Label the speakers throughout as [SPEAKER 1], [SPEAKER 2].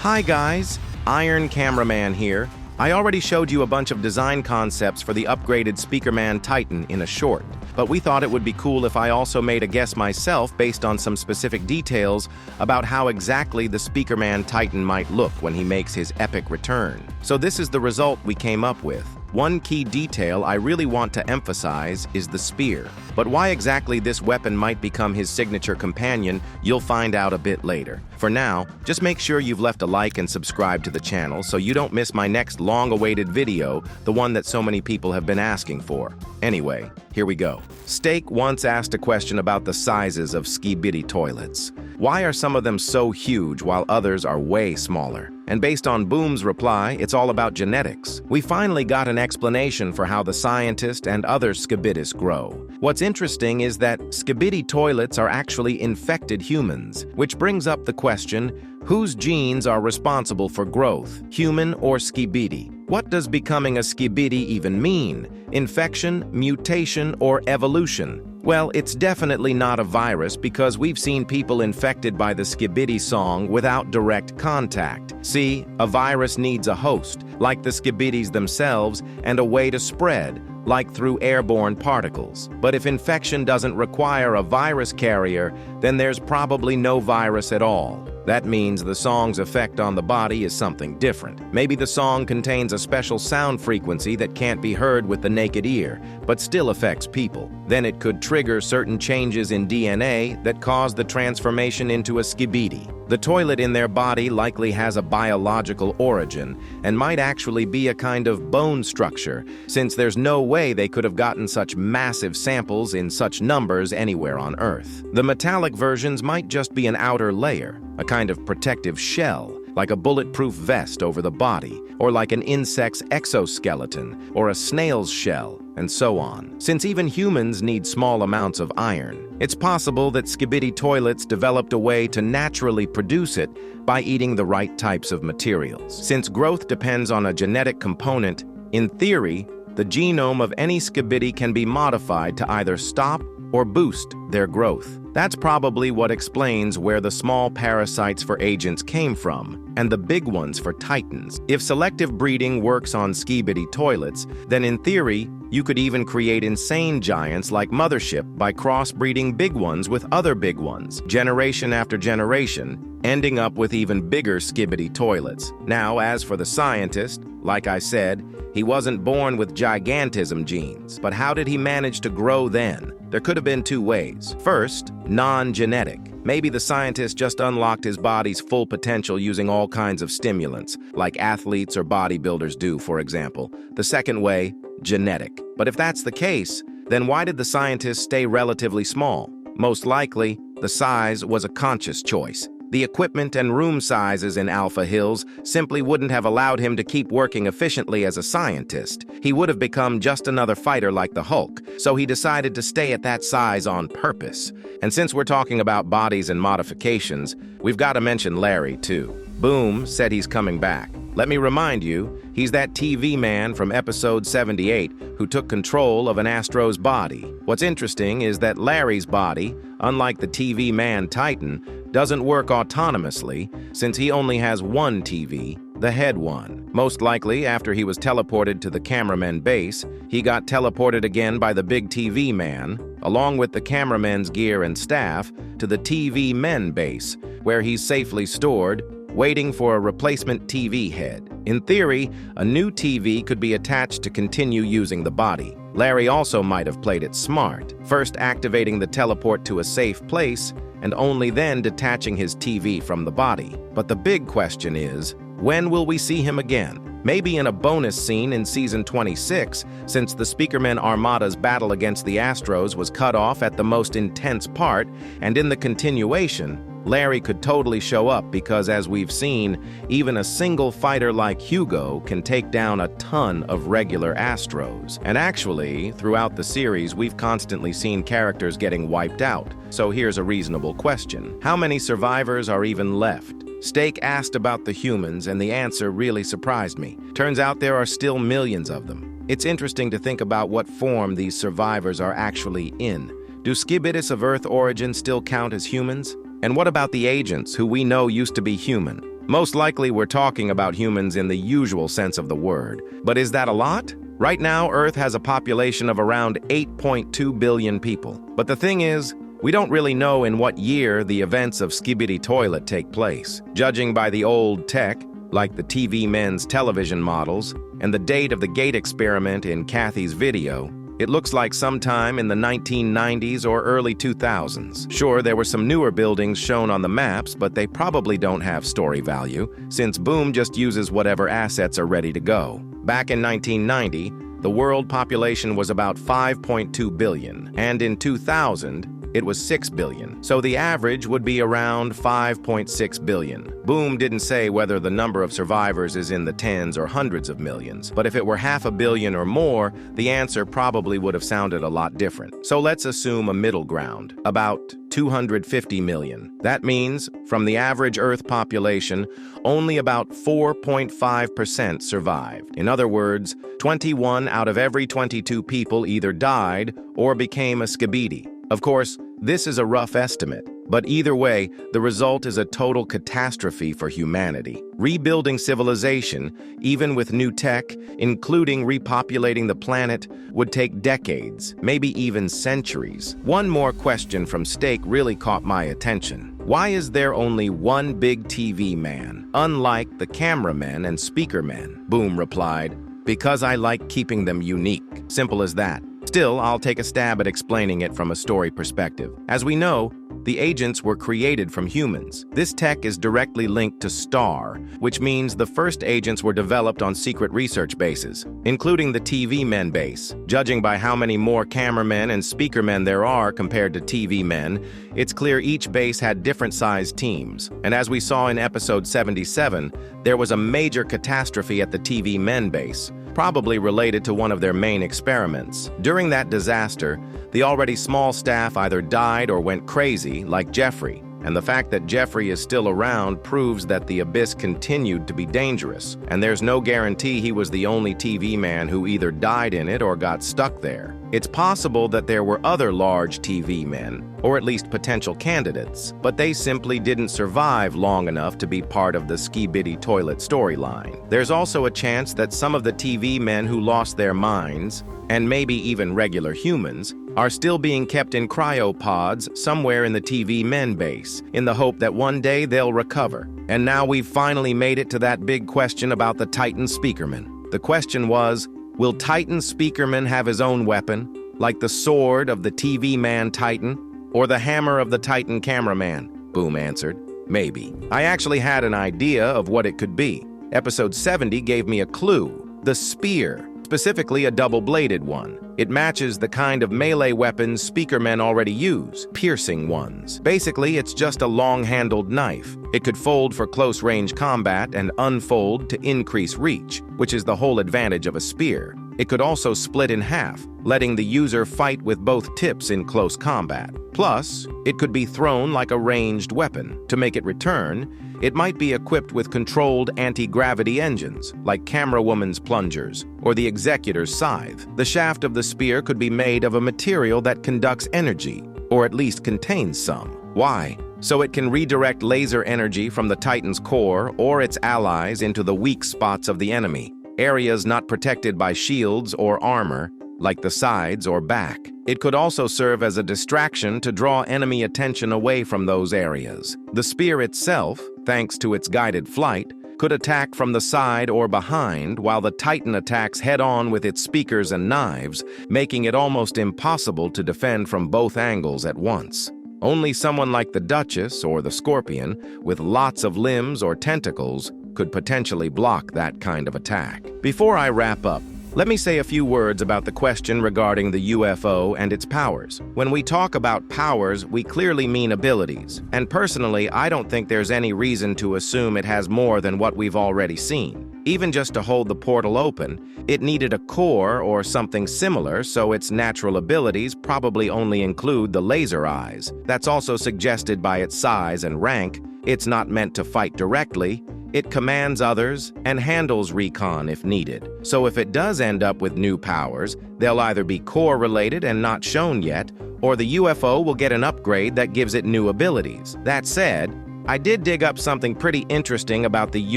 [SPEAKER 1] Hi guys, Iron Cameraman here. I already showed you a bunch of design concepts for the upgraded Speakerman Titan in a short, but we thought it would be cool if I also made a guess myself based on some specific details about how exactly the Speakerman Titan might look when he makes his epic return. So this is the result we came up with. One key detail I really want to emphasize is the spear. But why exactly this weapon might become his signature companion, you'll find out a bit later. For now, just make sure you've left a like and subscribe to the channel so you don't miss my next long-awaited video, the one that so many people have been asking for. Anyway, here we go. Steak once asked a question about the sizes of Skibidi toilets. Why are some of them so huge while others are way smaller? And based on Boom's reply, it's all about genetics. We finally got an explanation for how the scientist and other Skibidis grow. What's interesting is that Skibidi toilets are actually infected humans, which brings up the question, whose genes are responsible for growth, human or Skibidi? What does becoming a Skibidi even mean? Infection, mutation, or evolution? Well, it's definitely not a virus because we've seen people infected by the Skibidi song without direct contact. See, a virus needs a host, like the Skibidis themselves, and a way to spread, like through airborne particles. But if infection doesn't require a virus carrier, then there's probably no virus at all. That means the song's effect on the body is something different. Maybe the song contains a special sound frequency that can't be heard with the naked ear, but still affects people. Then it could trigger certain changes in DNA that cause the transformation into a Skibidi. The toilet in their body likely has a biological origin and might actually be a kind of bone structure, since there's no way they could have gotten such massive samples in such numbers anywhere on Earth. The metallic versions might just be an outer layer, a kind of protective shell, like a bulletproof vest over the body, or like an insect's exoskeleton, or a snail's shell, and so on. Since even humans need small amounts of iron, it's possible that Skibidi toilets developed a way to naturally produce it by eating the right types of materials. Since growth depends on a genetic component, in theory, the genome of any Skibidi can be modified to either stop or boost their growth. That's probably what explains where the small parasites for agents came from, and the big ones for titans. If selective breeding works on Skibidi toilets, then in theory, you could even create insane giants like Mothership by crossbreeding big ones with other big ones, generation after generation, ending up with even bigger Skibidi toilets. Now, as for the scientist, like I said, he wasn't born with gigantism genes, but how did he manage to grow then? There could have been two ways. First, non-genetic. Maybe the scientist just unlocked his body's full potential using all kinds of stimulants, like athletes or bodybuilders do, for example. The second way, genetic. But if that's the case, then why did the scientist stay relatively small? Most likely, the size was a conscious choice. The equipment and room sizes in Alpha Hills simply wouldn't have allowed him to keep working efficiently as a scientist. He would have become just another fighter like the Hulk, so he decided to stay at that size on purpose. And since we're talking about bodies and modifications, we've got to mention Larry, too. Boom said he's coming back. Let me remind you, he's that TV man from episode 78 who took control of an Astro's body. What's interesting is that Larry's body, unlike the TV man Titan, doesn't work autonomously since he only has one TV, the head one. Most likely, after he was teleported to the Cameraman base, he got teleported again by the big TV man, along with the cameraman's gear and staff, to the TV men base, where he's safely stored, waiting for a replacement TV head. In theory, a new TV could be attached to continue using the body. Larry also might have played it smart, first activating the teleport to a safe place, and only then detaching his TV from the body. But the big question is, when will we see him again? Maybe in a bonus scene in Season 26, since the Speakerman Armada's battle against the Astros was cut off at the most intense part, and in the continuation, Larry could totally show up because, as we've seen, even a single fighter like Hugo can take down a ton of regular Astros. And actually, throughout the series, we've constantly seen characters getting wiped out. So here's a reasonable question. How many survivors are even left? Steak asked about the humans, and the answer really surprised me. Turns out there are still millions of them. It's interesting to think about what form these survivors are actually in. Do Skibidis of Earth origin still count as humans? And what about the agents, who we know used to be human? Most likely we're talking about humans in the usual sense of the word. But is that a lot? Right now, Earth has a population of around 8.2 billion people. But the thing is, we don't really know in what year the events of Skibidi Toilet take place. Judging by the old tech, like the TV men's television models, and the date of the gate experiment in Kathy's video, it looks like sometime in the 1990s or early 2000s. Sure, there were some newer buildings shown on the maps, but they probably don't have story value, since Boom just uses whatever assets are ready to go. Back in 1990, the world population was about 5.2 billion, and in 2000, it was 6 billion, so the average would be around 5.6 billion. Boom didn't say whether the number of survivors is in the tens or hundreds of millions, but if it were 500 million or more, the answer probably would have sounded a lot different. So let's assume a middle ground, about 250 million. That means, from the average Earth population, only about 4.5% survived. In other words, 21 out of every 22 people either died or became a Skibidi. Of course, this is a rough estimate, but either way, the result is a total catastrophe for humanity. Rebuilding civilization, even with new tech, including repopulating the planet, would take decades, maybe even centuries. One more question from Steak really caught my attention. Why is there only one big TV man, unlike the Cameraman and Speakerman? Boom replied, because I like keeping them unique. Simple as that. Still, I'll take a stab at explaining it from a story perspective. As we know, the agents were created from humans. This tech is directly linked to STAR, which means the first agents were developed on secret research bases, including the TV men base. Judging by how many more cameramen and speakermen there are compared to TV men, it's clear each base had different sized teams. And as we saw in episode 77, there was a major catastrophe at the TV men base, probably related to one of their main experiments. During that disaster, the already small staff either died or went crazy, like Jeffrey. And the fact that Jeffrey is still around proves that the abyss continued to be dangerous, and there's no guarantee he was the only TV man who either died in it or got stuck there. It's possible that there were other large TV men, or at least potential candidates, but they simply didn't survive long enough to be part of the Skibidi Toilet storyline. There's also a chance that some of the TV men who lost their minds, and maybe even regular humans, are still being kept in cryopods somewhere in the TV men base, in the hope that one day they'll recover. And now we've finally made it to that big question about the Titan Speakerman. The question was, will Titan Speakerman have his own weapon, like the sword of the TV man Titan, or the hammer of the Titan Cameraman? Boom answered, maybe. I actually had an idea of what it could be. Episode 70 gave me a clue, the spear. Specifically a double-bladed one. It matches the kind of melee weapons speakermen already use, piercing ones. Basically, it's just a long-handled knife. It could fold for close-range combat and unfold to increase reach, which is the whole advantage of a spear. It could also split in half, letting the user fight with both tips in close combat. Plus, it could be thrown like a ranged weapon. To make it return, it might be equipped with controlled anti-gravity engines, like Camerawoman's plungers or the Executor's scythe. The shaft of the spear could be made of a material that conducts energy, or at least contains some. Why? So it can redirect laser energy from the Titan's core or its allies into the weak spots of the enemy, areas not protected by shields or armor, like the sides or back. It could also serve as a distraction to draw enemy attention away from those areas. The spear itself, thanks to its guided flight, could attack from the side or behind, while the Titan attacks head-on with its speakers and knives, making it almost impossible to defend from both angles at once. Only someone like the Duchess or the Scorpion, with lots of limbs or tentacles, could potentially block that kind of attack. Before I wrap up, let me say a few words about the question regarding the UFO and its powers. When we talk about powers, we clearly mean abilities. And personally, I don't think there's any reason to assume it has more than what we've already seen. Even just to hold the portal open, it needed a core or something similar, so its natural abilities probably only include the laser eyes. That's also suggested by its size and rank. It's not meant to fight directly. It commands others and handles recon if needed. So if it does end up with new powers, they'll either be core-related and not shown yet, or the UFO will get an upgrade that gives it new abilities. That said, I did dig up something pretty interesting about the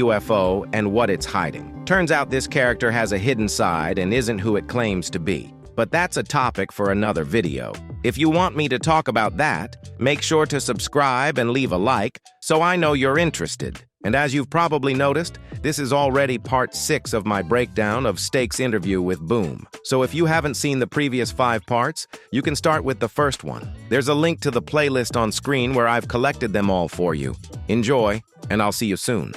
[SPEAKER 1] UFO and what it's hiding. Turns out this character has a hidden side and isn't who it claims to be. But that's a topic for another video. If you want me to talk about that, make sure to subscribe and leave a like so I know you're interested. And as you've probably noticed, this is already part 6 of my breakdown of Steak's interview with Boom. So if you haven't seen the previous 5 parts, you can start with the first one. There's a link to the playlist on screen where I've collected them all for you. Enjoy, and I'll see you soon.